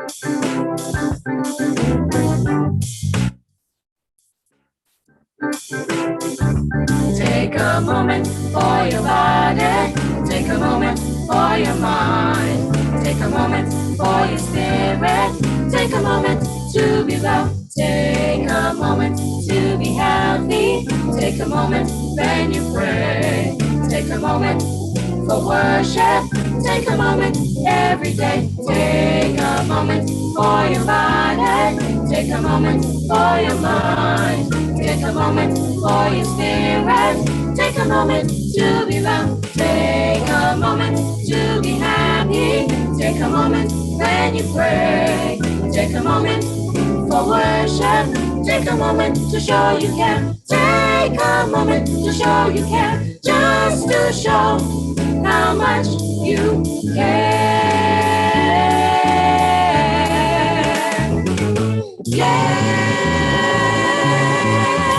Take a moment for your body. Take a moment for your mind. Take a moment for your spirit. Take a moment to be well. Take a moment to be healthy. Take a moment, then you pray. Take a moment for worship. Take a moment every day. Take a moment for your body. Take a moment for your mind. Take a moment for your spirit. Take a moment to be well. Take a moment to be happy. Take a moment when you pray. Take a moment for worship. Take a moment to show you care. Take a moment to show you care. Just to show how much you care. Yeah.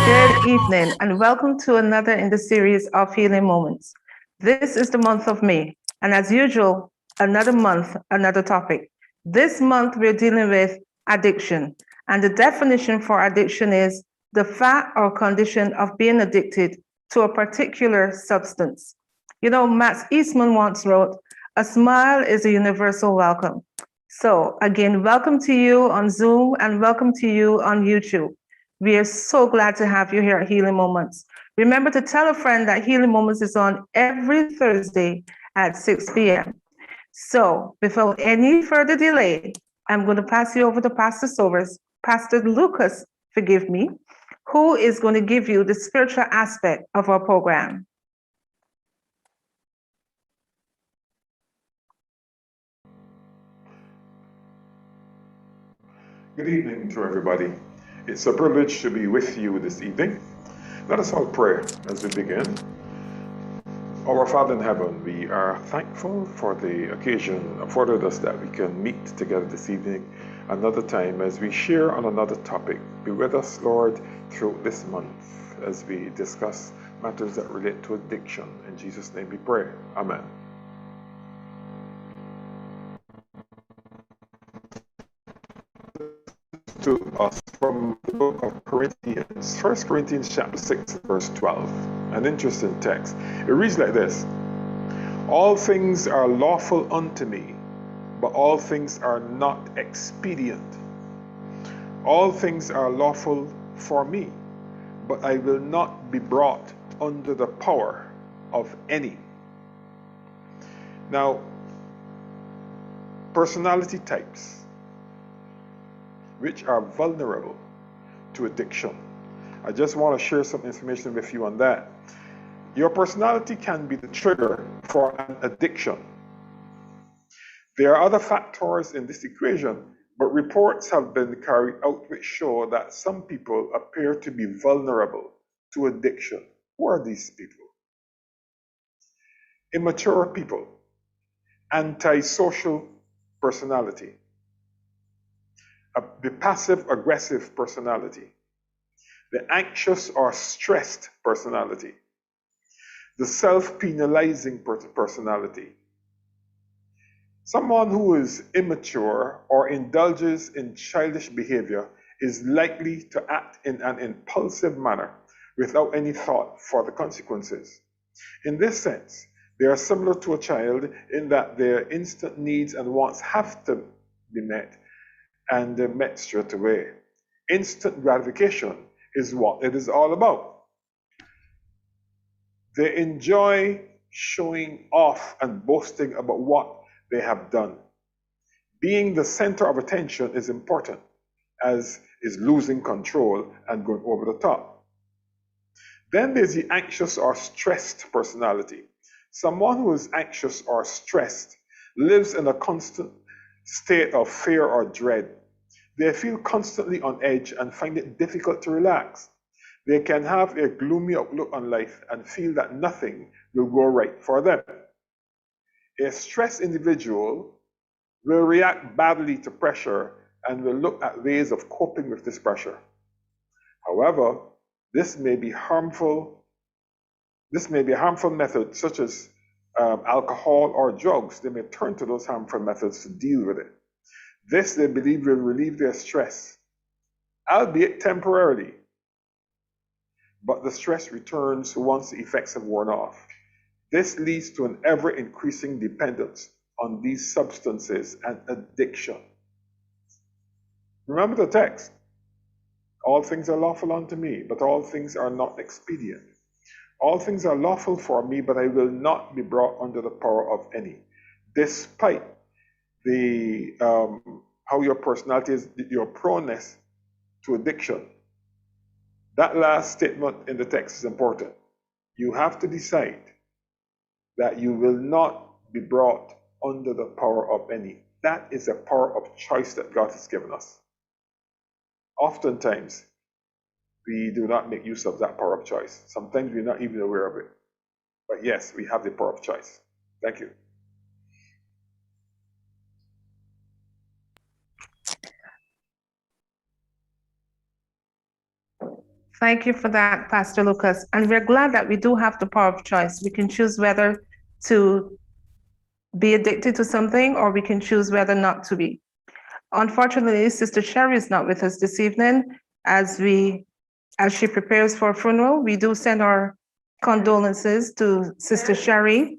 Good evening and welcome to another in the series of Healing Moments. This is the month of May, and as usual, another month, another topic. This month we're dealing with addiction, and the definition for addiction is the fact or condition of being addicted to a particular substance. You know, Max Eastman once wrote, "A smile is a universal welcome." So again, welcome to you on Zoom and welcome to you on YouTube. We are so glad to have you here at Healing Moments. Remember to tell a friend that Healing Moments is on every Thursday at 6 p.m. So without any further delay, I'm going to pass you over to Pastor Lucas, forgive me, who is going to give you the spiritual aspect of our program. Good evening to everybody. It's a privilege to be with you this evening. Let us all pray as we begin. Our Father in heaven, we are thankful for the occasion afforded us that we can meet together this evening, another time as we share on another topic. Be with us, Lord, through this month as we discuss matters that relate to addiction. In Jesus' name we pray. Amen. To us from the book of Corinthians, 1 Corinthians chapter 6, verse 12. An interesting text. It reads like this: "All things are lawful unto me, but all things are not expedient. All things are lawful for me, but I will not be brought under the power of any." Now, personality types which are vulnerable to addiction. I just want to share some information with you on that. Your personality can be the trigger for an addiction. There are other factors in this equation, but reports have been carried out which show that some people appear to be vulnerable to addiction. Who are these people? Immature people, antisocial personality, the passive-aggressive personality, the anxious or stressed personality, the self-penalizing personality. Someone who is immature or indulges in childish behavior is likely to act in an impulsive manner without any thought for the consequences. In this sense, they are similar to a child in that their instant needs and wants have to be met, and met straight away. Instant gratification is what it is all about. They enjoy showing off and boasting about what they have done. Being the center of attention is important, as is losing control and going over the top. Then there's the anxious or stressed personality. Someone who is anxious or stressed lives in a constant state of fear or dread. They feel constantly on edge and find it difficult to relax. They can have a gloomy outlook on life and feel that nothing will go right for them. A stressed individual will react badly to pressure and will look at ways of coping with this pressure. However, this may be a harmful method, such as alcohol or drugs. They may turn to those harmful methods to deal with it. This, they believe, will relieve their stress, albeit temporarily, but the stress returns once the effects have worn off. This leads to an ever-increasing dependence on these substances and addiction. Remember the text. All things are lawful unto me, but all things are not expedient. All things are lawful for me, but I will not be brought under the power of any. Despite the how your personality is, your proneness to addiction. That last statement in the text is important. You have to decide that you will not be brought under the power of any. That is a power of choice that God has given us. Oftentimes, we do not make use of that power of choice. Sometimes we're not even aware of it. But yes, we have the power of choice. Thank you. Thank you for that, Pastor Lucas. And we're glad that we do have the power of choice. We can choose whether to be addicted to something or we can choose whether not to be. Unfortunately, Sister Sherry is not with us this evening. As she prepares for a funeral, we do send our condolences to Sister Sherry.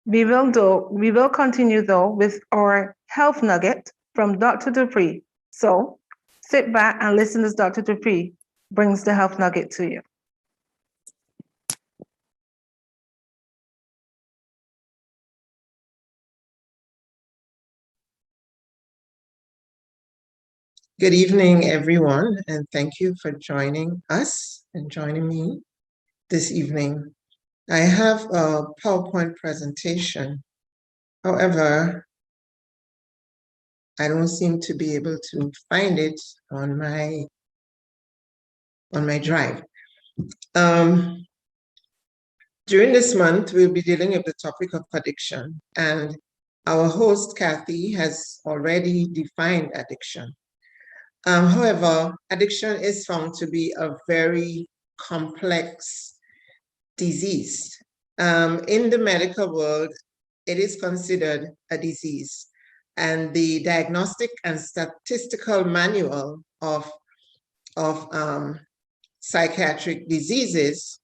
We will continue though with our health nugget from Dr. Dupree. So sit back and listen as Dr. Dupree brings the health nugget to you. Good evening, everyone, and thank you for joining us and joining me this evening. I have a PowerPoint presentation. However, I don't seem to be able to find it on my drive. During this month, we'll be dealing with the topic of addiction, and our host, Kathy, has already defined addiction. However, addiction is found to be a very complex disease. In the medical world, it is considered a disease, and the Diagnostic and Statistical Manual of Psychiatric Diseases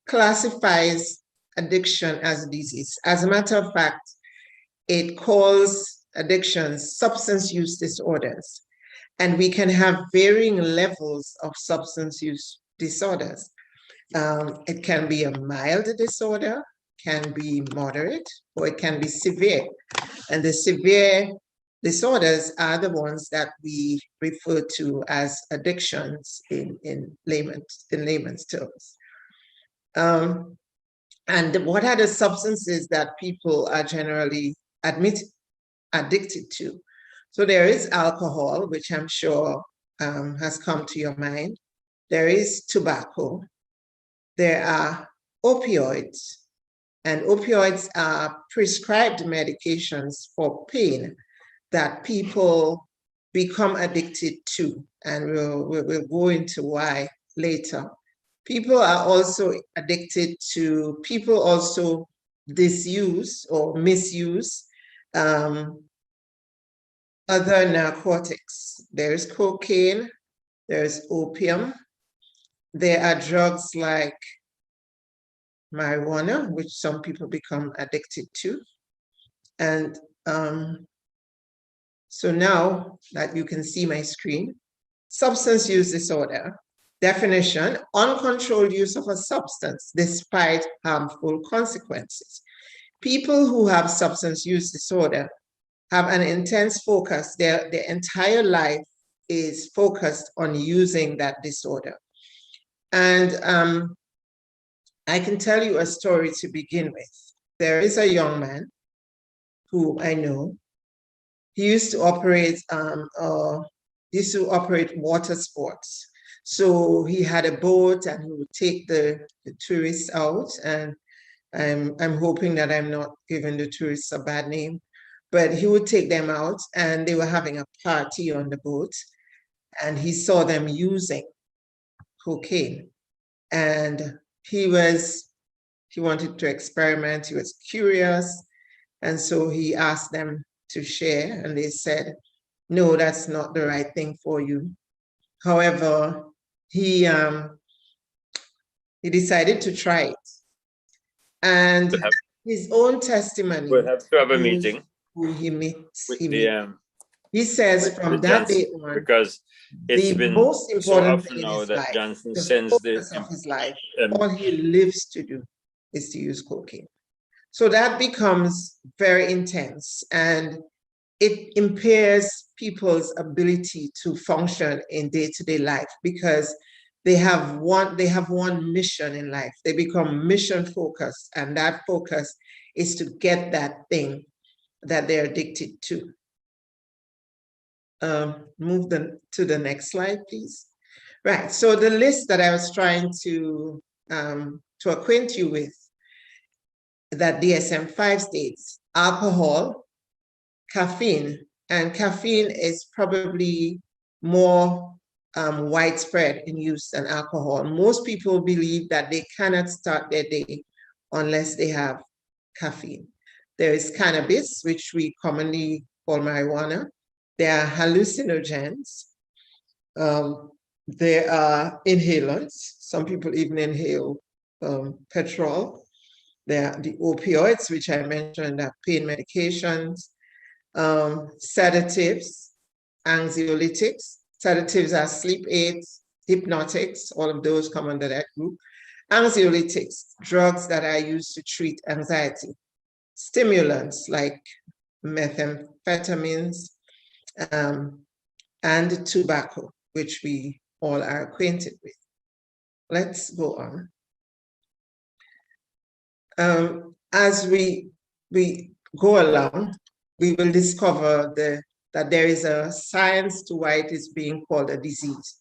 classifies addiction as a disease. As a matter of fact, it calls addictions substance use disorders, and we can have varying levels of substance use disorders. It can be a mild disorder, can be moderate, or it can be severe. And the severe disorders are the ones that we refer to as addictions in layman's terms. And what are the substances that people are generally addicted to? So there is alcohol, which I'm sure has come to your mind. There is tobacco. There are opioids, and opioids are prescribed medications for pain that people become addicted to, and we'll go into why later. People are also addicted to, people also disuse or misuse other narcotics. There's cocaine, there's opium, there are drugs like marijuana, which some people become addicted to. And so now that you can see my screen, substance use disorder. Definition: uncontrolled use of a substance despite harmful consequences. People who have substance use disorder have an intense focus. Their entire life is focused on using that disorder. And I can tell you a story to begin with. There is a young man who I know. He used to operate water sports. So he had a boat and he would take the tourists out, and I'm hoping that I'm not giving the tourists a bad name, but he would take them out and they were having a party on the boat, and he saw them using cocaine, and he wanted to experiment. He was curious, And so he asked them to share, and they said, no, that's not the right thing for you. However, he decided to try it. And his own testimony, We'll have to have a shows meeting who he meets. with He says from with that day Johnson, on, because it's the been most so important often thing in now his that life, Johnson the sends focus of his life, the all he lives to do is to use cocaine. So that becomes very intense, and it impairs people's ability to function in day-to-day life, because they have one mission in life. They become mission focused, and that focus is to get that thing that they're addicted to. Move to the next slide, please. Right, so the list that I was trying to acquaint you with, that DSM-5 states: alcohol, caffeine, and caffeine is probably more widespread in use than alcohol. Most people believe that they cannot start their day unless they have caffeine. There is cannabis, which we commonly call marijuana. There are hallucinogens. There are inhalants. Some people even inhale petrol. There are the opioids, which I mentioned, are pain medications, sedatives, anxiolytics. Sedatives are sleep aids, hypnotics, all of those come under that group. Anxiolytics, drugs that are used to treat anxiety. Stimulants like methamphetamines, and tobacco, which we all are acquainted with. Let's go on. As we go along, we will discover that there is a science to why it is being called a disease,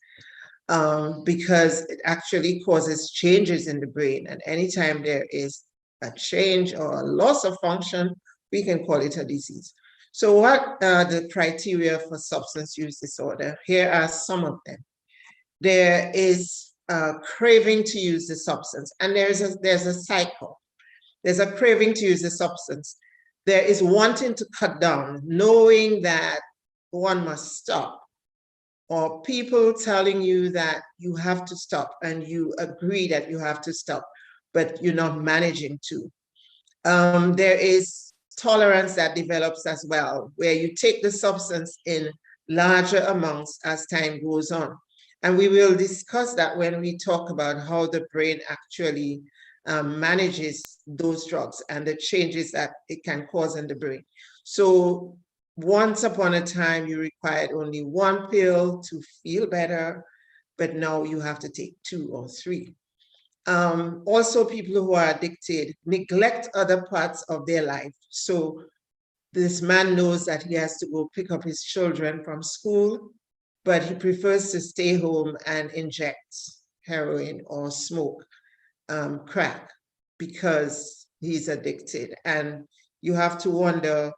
because it actually causes changes in the brain. And anytime there is a change or a loss of function, we can call it a disease. So what are the criteria for substance use disorder? Here are some of them. There is a craving to use the substance, and there's a cycle. There's a craving to use the substance. There is wanting to cut down, knowing that one must stop, or people telling you that you have to stop, and you agree that you have to stop, but you're not managing to. There is tolerance that develops as well, where you take the substance in larger amounts as time goes on. And we will discuss that when we talk about how the brain actually manages those drugs and the changes that it can cause in the brain. So once upon a time, you required only one pill to feel better, but now you have to take 2 or 3. Also, people who are addicted neglect other parts of their life. So this man knows that he has to go pick up his children from school, but he prefers to stay home and inject heroin or smoke crack because he's addicted. And you have to wonder,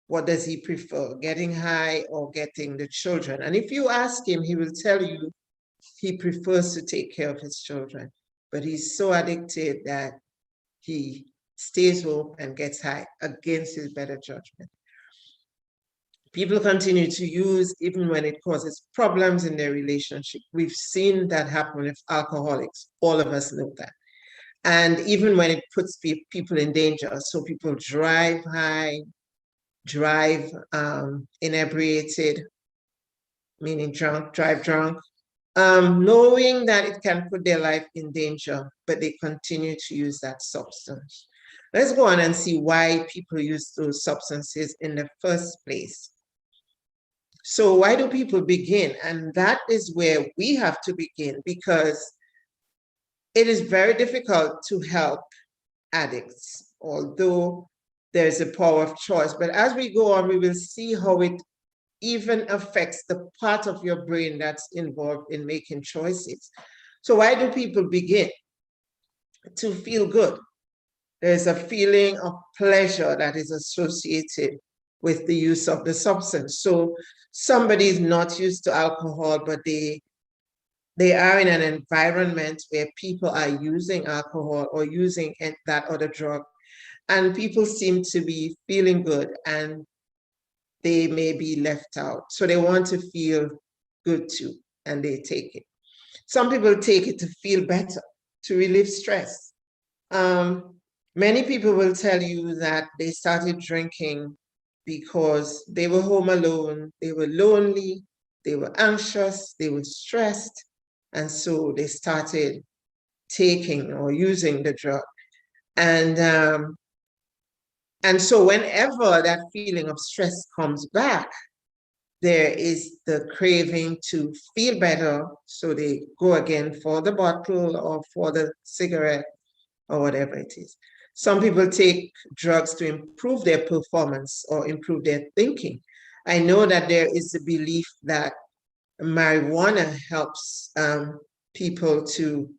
what does he prefer, getting high or getting the children? And if you ask him, he will tell you he prefers to take care of his children, but he's so addicted that he stays home and gets high against his better judgment. People continue to use even when it causes problems in their relationship. We've seen that happen with alcoholics. All of us know that. And even when it puts people in danger. So people drive high, drive inebriated, meaning drunk, drive drunk, knowing that it can put their life in danger, but they continue to use that substance. Let's go on and see why people use those substances in the first place. So why do people begin? And that is where we have to begin, because it is very difficult to help addicts, although there's a power of choice. But as we go on, we will see how it even affects the part of your brain that's involved in making choices. So why do people begin? To feel good. There's a feeling of pleasure that is associated with the use of the substance. So somebody is not used to alcohol, but they are in an environment where people are using alcohol or using that other drug. and people seem to be feeling good, and they may be left out. So they want to feel good too, and they take it. Some people take it to feel better, to relieve stress. Many people will tell you that they started drinking because they were home alone, they were lonely, they were anxious, they were stressed, and so they started taking or using the drug. And so whenever that feeling of stress comes back, there is the craving to feel better, so they go again for the bottle or for the cigarette or whatever it is. Some people take drugs to improve their performance or improve their thinking. I know that there is a belief that marijuana helps people to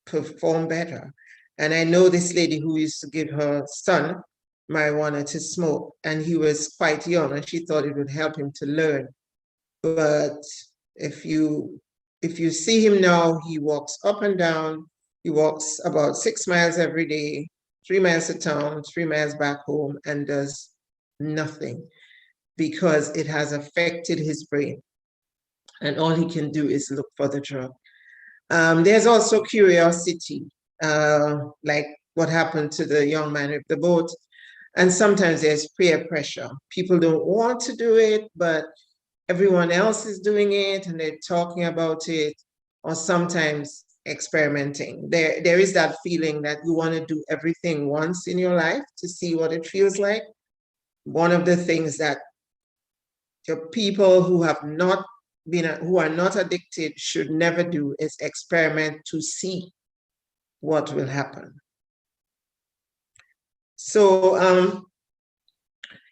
perform better. And I know this lady who used to give her son marijuana to smoke, and he was quite young, and she thought it would help him to learn. But if you see him now, he walks up and down. He walks about 6 miles every day, 3 miles to town, 3 miles back home, and does nothing because it has affected his brain. And all he can do is look for the drug. There's also curiosity, like what happened to the young man with the boat. And sometimes there's peer pressure. People don't want to do it, but everyone else is doing it and they're talking about it, or sometimes experimenting. There is that feeling that you want to do everything once in your life to see what it feels like. One of the things that the people who have not been, who are not addicted should never do is experiment to see what will happen. So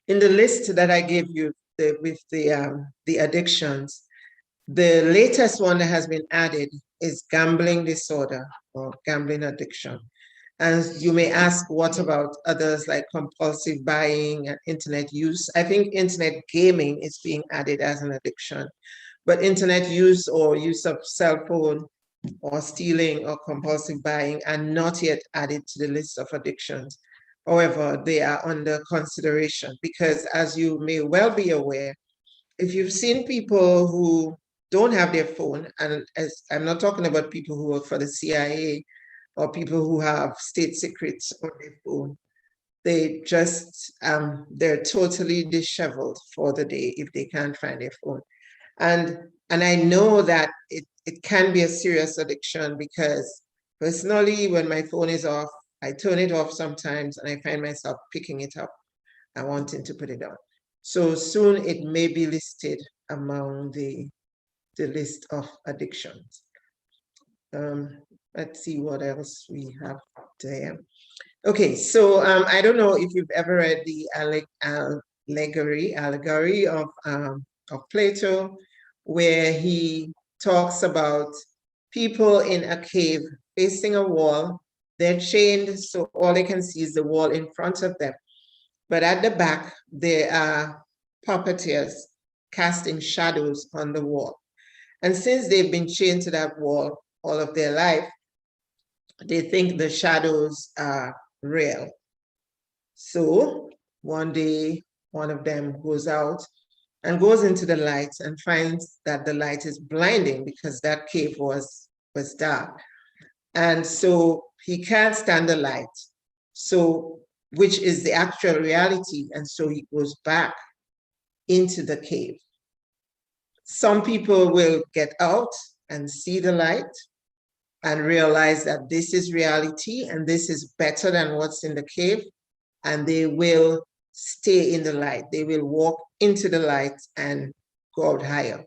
in the list that I gave you with the addictions, the latest one that has been added is gambling disorder or gambling addiction. And you may ask, what about others like compulsive buying and internet use? I think internet gaming is being added as an addiction, but internet use or use of cell phone or stealing or compulsive buying are not yet added to the list of addictions. However, they are under consideration because, as you may well be aware, if you've seen people who don't have their phone, and as I'm not talking about people who work for the CIA or people who have state secrets on their phone, they just, they're totally disheveled for the day if they can't find their phone. And I know that it can be a serious addiction because personally, when my phone is off, I turn it off sometimes and I find myself picking it up and wanting to put it on. So soon it may be listed among the list of addictions. Let's see what else we have there. Okay, so I don't know if you've ever read the allegory of Plato, where he talks about people in a cave facing a wall. They're chained, so all they can see is the wall in front of them. But at the back, there are puppeteers casting shadows on the wall. And since they've been chained to that wall all of their life, they think the shadows are real. So one day, one of them goes out and goes into the light and finds that the light is blinding because that cave was dark. And so he can't stand the light, so which is the actual reality. And so he goes back into the cave. Some people will get out and see the light and realize that this is reality and this is better than what's in the cave, and they will stay in the light. They will walk into the light and go out higher.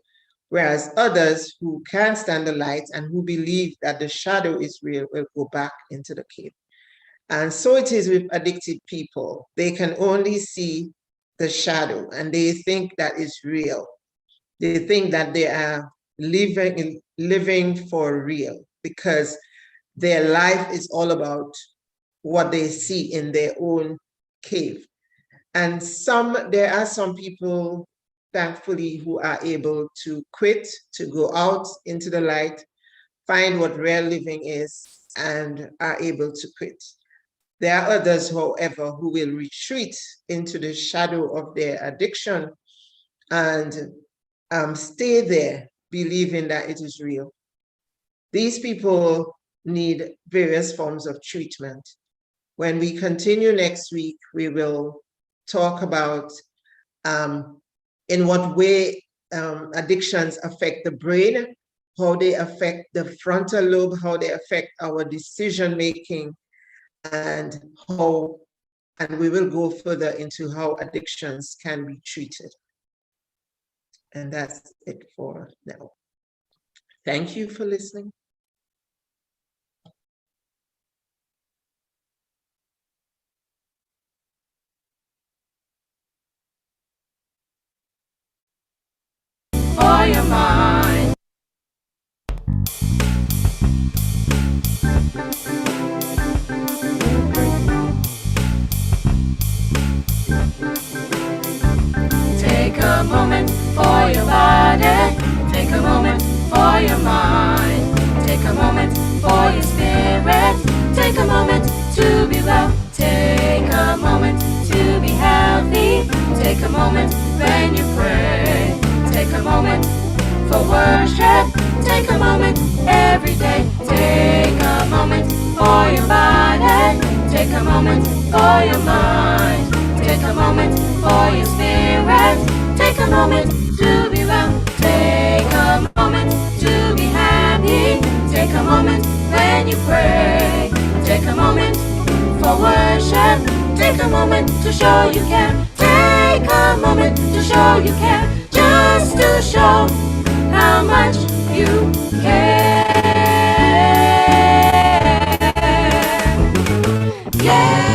Whereas others who can't stand the light and who believe that the shadow is real will go back into the cave. And so it is with addicted people. They can only see the shadow and they think that is real. They think that they are living for real because their life is all about what they see in their own cave. And there are some people, thankfully, who are able to quit, to go out into the light, find what real living is, and are able to quit. There are others, however, who will retreat into the shadow of their addiction and stay there, believing that it is real. These people need various forms of treatment. When we continue next week, we will talk about in what way addictions affect the brain, how they affect the frontal lobe, how they affect our decision-making, and we will go further into how addictions can be treated. And that's it for now. Thank you for listening. For your mind. Take a moment for your body. Take a moment for your mind. Take a moment for your spirit. Take a moment to be well. Take a moment to be healthy. Take a moment when you pray. Take a moment for worship. Take a moment every day. Take a moment for your body. Take a moment for your mind. Take a moment for your spirit. Take a moment to be well. Take a moment to be happy. Take a moment when you pray. Take a moment for worship. Take a moment to show you care. Take a moment to show you care. Just to show how much you care. Yeah.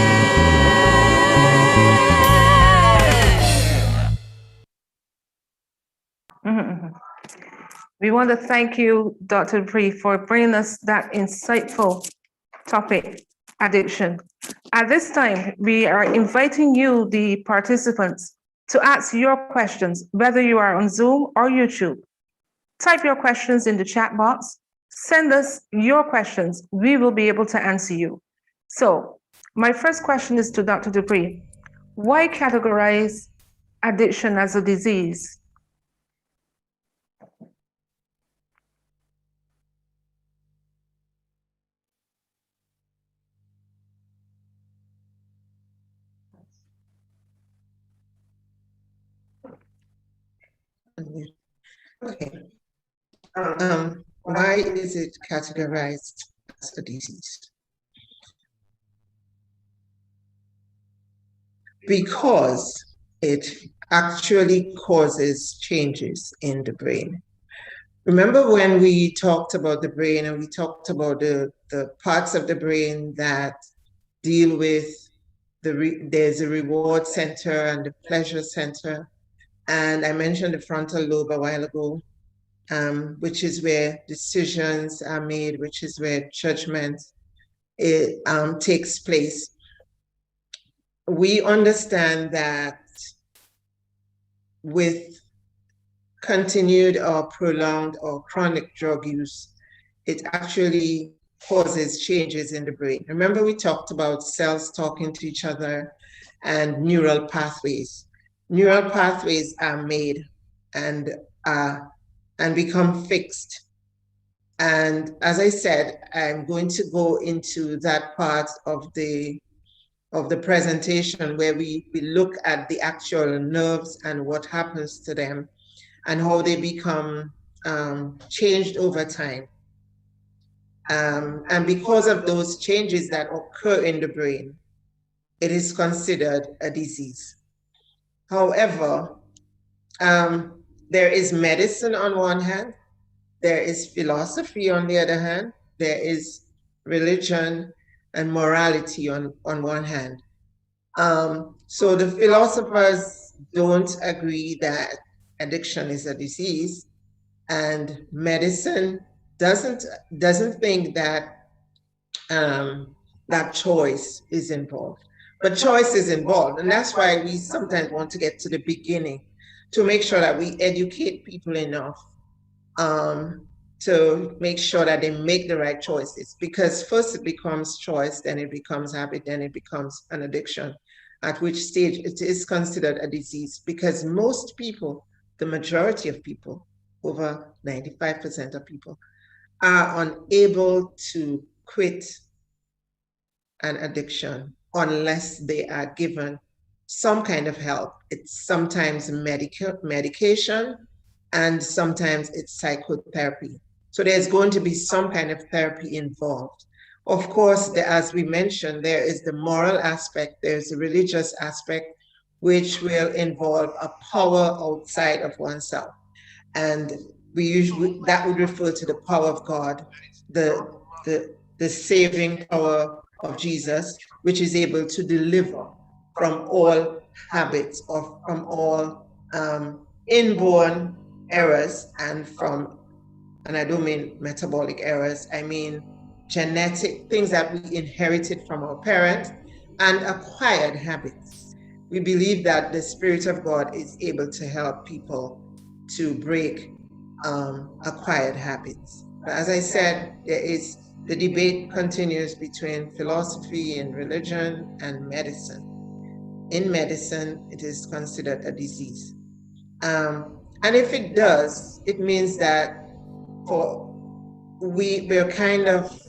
We want to thank you, Dr. Dupree, for bringing us that insightful topic, addiction. At this time, we are inviting you, the participants, to ask your questions, whether you are on Zoom or YouTube. Type your questions in the chat box. Send us your questions. We will be able to answer you. So my first question is to Dr. Dupree. Why categorize addiction as a disease? Okay. Why is it categorized as a disease? Because it actually causes changes in the brain. Remember when we talked about the brain and we talked about the parts of the brain that deal with there's a reward center and the pleasure center. And I mentioned the frontal lobe a while ago, which is where decisions are made, which is where judgment takes place. We understand that with continued or prolonged or chronic drug use, it actually causes changes in the brain. Remember, we talked about cells talking to each other and neural pathways. Neural pathways are made and become fixed. And as I said, I'm going to go into that part of the presentation where we look at the actual nerves and what happens to them and how they become changed over time. And because of those changes that occur in the brain, it is considered a disease. However, there is medicine on one hand, there is philosophy on the other hand, there is religion and morality on one hand. So the philosophers don't agree that addiction is a disease, and medicine doesn't think that that choice is involved. But choice is involved, and that's why we sometimes want to get to the beginning to make sure that we educate people enough to make sure that they make the right choices. Because first it becomes choice, then it becomes habit, then it becomes an addiction, at which stage it is considered a disease. Because most people, the majority of people, over 95% of people, are unable to quit an addiction unless they are given some kind of help. It's sometimes medication, and sometimes it's psychotherapy. So there's going to be some kind of therapy involved. Of course, as we mentioned, there is the moral aspect, there's the religious aspect, which will involve a power outside of oneself. And we usually, that would refer to the power of God, the saving power of Jesus, which is able to deliver from all habits or from all inborn errors, and I don't mean metabolic errors, I mean genetic things that we inherited from our parents and acquired habits. We believe that the Spirit of God is able to help people to break acquired habits. But as I said, the debate continues between philosophy and religion and medicine. In medicine, it is considered a disease. And if it does, it means that we're kind of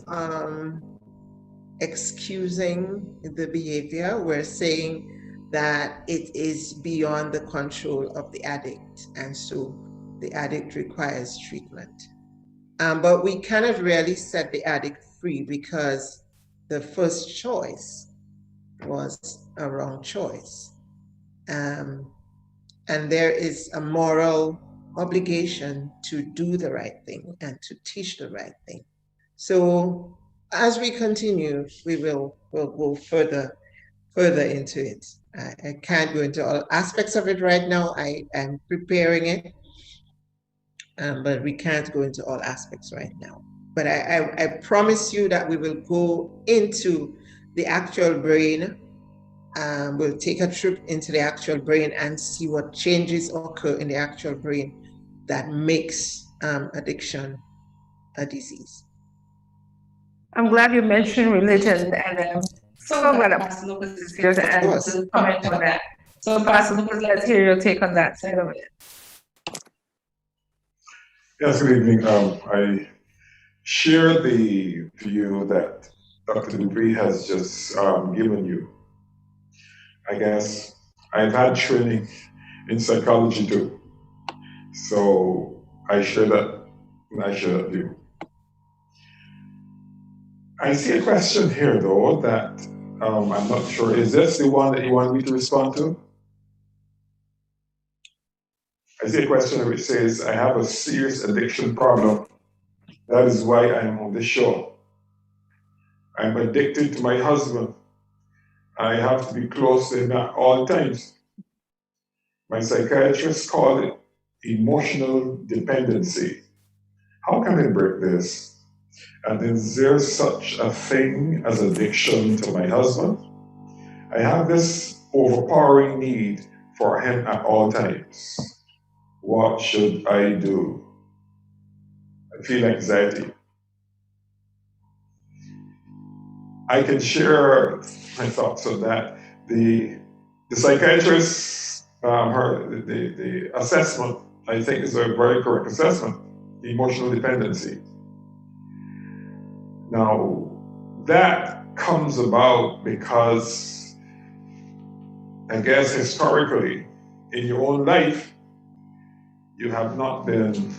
excusing the behavior. We're saying that it is beyond the control of the addict, and so the addict requires treatment. But we cannot really set the addict free, because the first choice was a wrong choice. And there is a moral obligation to do the right thing and to teach the right thing. So as we continue, we'll go further into it. I can't go into all aspects of it right now. I'm preparing it, but we can't go into all aspects right now. But I promise you that we will go into the actual brain. We'll take a trip into the actual brain and see what changes occur in the actual brain that makes addiction a disease. I'm glad you mentioned religion, and I'm so glad that Pastor Lucas is here to comment on that. So, Pastor Lucas, let's hear your take on that side of it. Yes, good evening. I share the view that Dr. Dupree has just given you. I guess I've had training in psychology too, so I share that view. I see a question here though that I'm not sure. Is this the one that you want me to respond to? I see a question which says, I have a serious addiction problem. That is why I'm on this show. I'm addicted to my husband. I have to be close to him at all times. My psychiatrist called it emotional dependency. How can I break this? And is there such a thing as addiction to my husband? I have this overpowering need for him at all times. What should I do? I feel anxiety. I can share my thoughts on that. The psychiatrist, the assessment, I think is a very correct assessment, emotional dependency. Now, that comes about because, I guess historically, in your own life, you have not been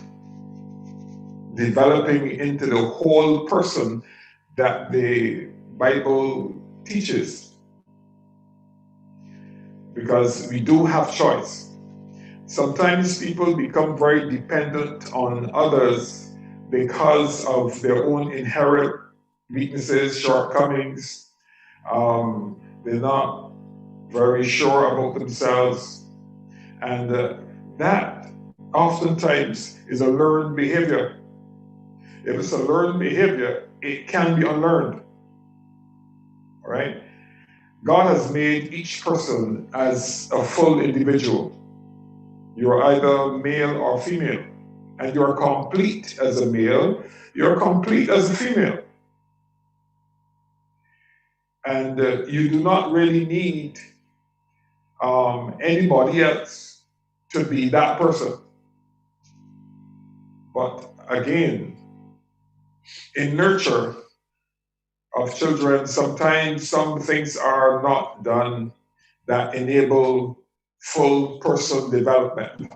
developing into the whole person that the Bible teaches. Because we do have choice. Sometimes people become very dependent on others because of their own inherent weaknesses, shortcomings. They're not very sure about themselves. And that oftentimes is a learned behavior. If it's a learned behavior, it can be unlearned. All right? God has made each person as a full individual. You're either male or female, and you're complete as a male, you're complete as a female. And you do not really need anybody else to be that person. But again, in nurture of children, sometimes some things are not done that enable full personal development.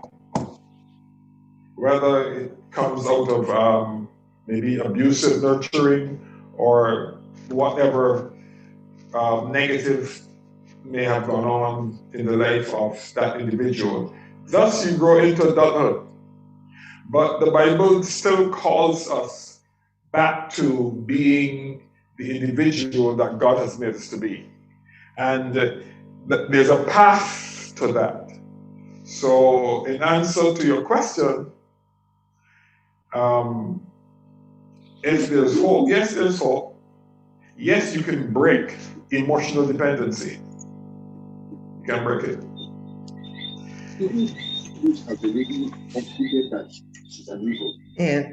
Whether it comes out of maybe abusive nurturing or whatever negative may have gone on in the life of that individual. Thus you grow into adulthood. But the Bible still calls us back to being the individual that God has made us to be. And there's a path to that. So in answer to your question, if there's hope, yes, there's hope. Yes, you can break emotional dependency. You can break it. Yeah,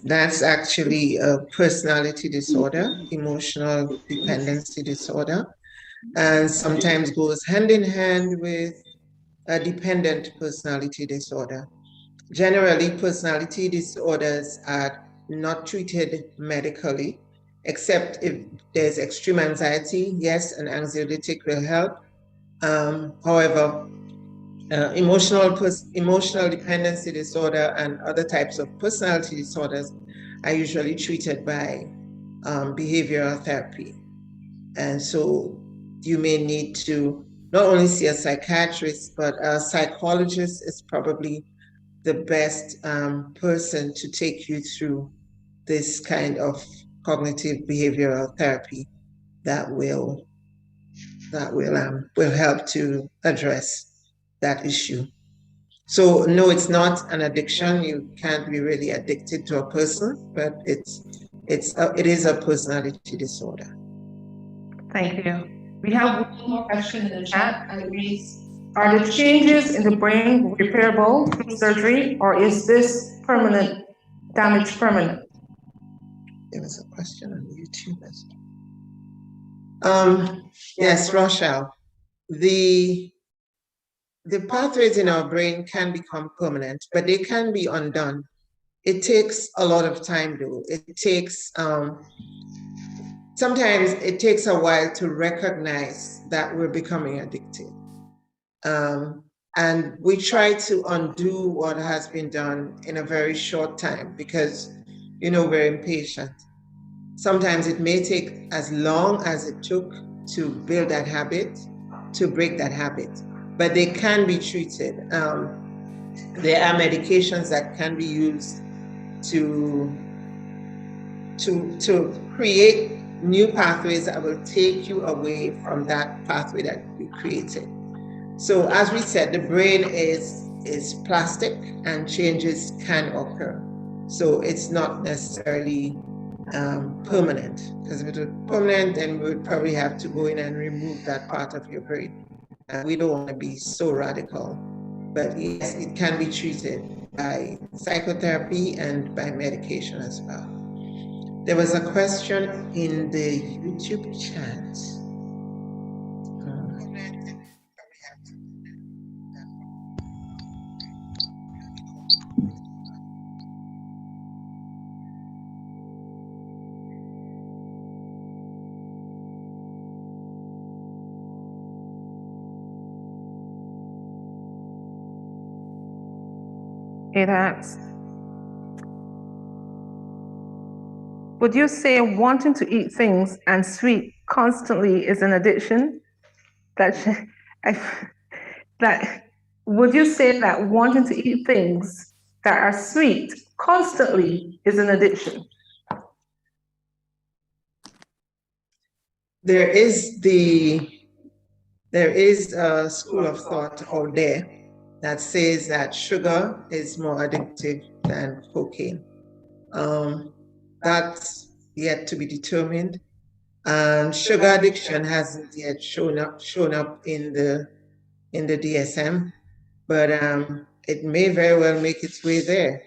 that's actually a personality disorder, emotional dependency disorder, and sometimes goes hand in hand with a dependent personality disorder. Generally, personality disorders are not treated medically, except if there's extreme anxiety. Yes, an anxiolytic will help. However, emotional dependency disorder and other types of personality disorders are usually treated by behavioral therapy. And so you may need to not only see a psychiatrist, but a psychologist is probably the best person to take you through this kind of cognitive behavioral therapy that will help to address that issue. So no, it's not an addiction. You can't be really addicted to a person, but it is a personality disorder. Thank you. We have one more question in the chat, and it reads, are the changes in the brain repairable through surgery, or is this permanent, damage permanent? There was a question on YouTube as well. Yes, Rochelle. The pathways in our brain can become permanent, but they can be undone. It takes a lot of time, though. It takes, sometimes it takes a while to recognize that we're becoming addicted. And we try to undo what has been done in a very short time because, we're impatient. Sometimes it may take as long as it took to build that habit, to break that habit, but they can be treated. There are medications that can be used to create new pathways that will take you away from that pathway that you created. So as we said, the brain is plastic and changes can occur. So it's not necessarily permanent, because if it was permanent, then we would probably have to go in and remove that part of your brain. And we don't want to be so radical. But yes, it can be treated by psychotherapy and by medication as well. There was a question in the YouTube chat. It asks, would you say wanting to eat things and sweet constantly is an addiction? Would you say that wanting to eat things that are sweet constantly is an addiction? There is a school of thought out there that says that sugar is more addictive than cocaine. That's yet to be determined. Sugar addiction hasn't yet shown up in the DSM, but it may very well make its way there.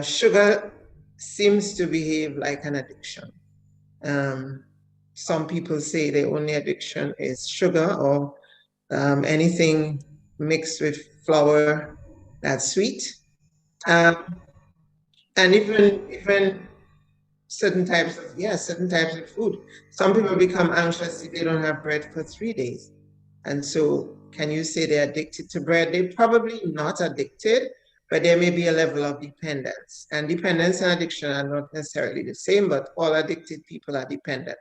Sugar seems to behave like an addiction. Some people say the only addiction is sugar or anything mixed with flour that's sweet. And even certain types of food. Some people become anxious if they don't have bread for 3 days. And so can you say they're addicted to bread? They're probably not addicted, but there may be a level of dependence. And dependence and addiction are not necessarily the same, but all addicted people are dependent.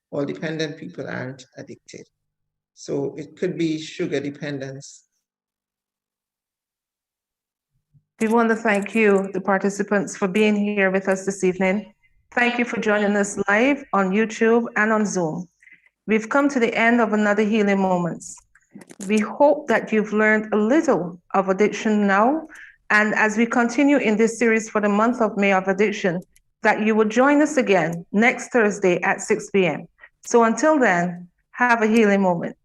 All dependent people aren't addicted. So it could be sugar dependence. We want to thank you, the participants, for being here with us this evening. Thank you for joining us live on YouTube and on Zoom. We've come to the end of another Healing Moments. We hope that you've learned a little of addiction now, and as we continue in this series for the month of May of Addiction, that you will join us again next Thursday at 6 p.m. So until then, have a healing moment.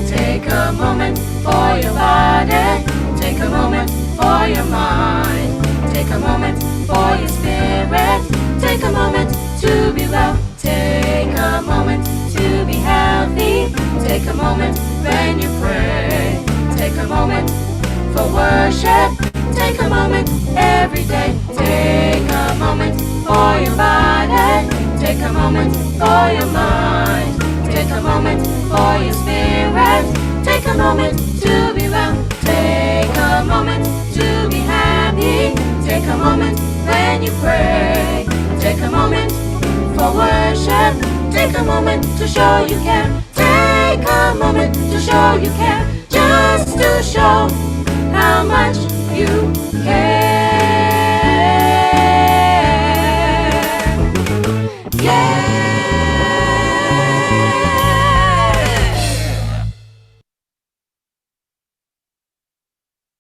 Take a moment for your body. Take a moment for your mind. Take a moment for your spirit. Take a moment to be well. Take a moment to be healthy. Take a moment when you pray. Take a moment for worship. Take a moment every day. Take a moment for your body. Take a moment for your mind. Take a moment for your spirit. Take a moment to be well. Take a moment to be happy. Take a moment when you pray. Take a moment for worship. Take a moment to show you care. Take a moment to show you care. Just to show how much you care.